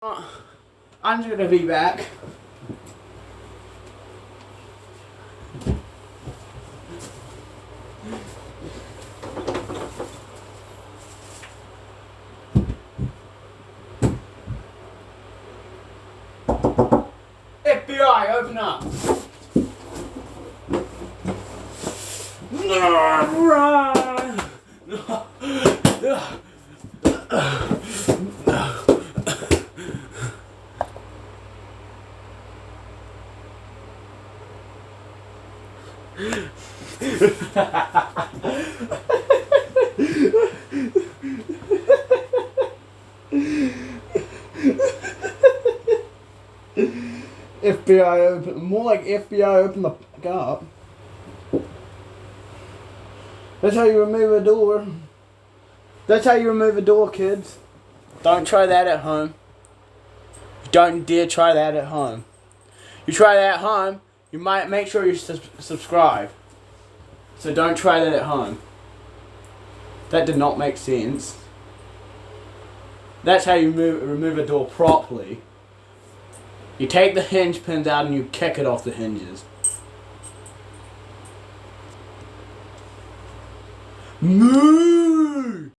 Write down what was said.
I'm just gonna be back. FBI, open up. Run! FBI open, more like FBI open the fuck up. That's how you remove a door. That's how you remove a door, kids. Don't try that at home. Don't dare try that at home. You try that at home, you might make sure you subscribe. So don't try that at home. That did not make sense. That's how you remove a door properly. You take the hinge pins out and you kick it off the hinges. Moo!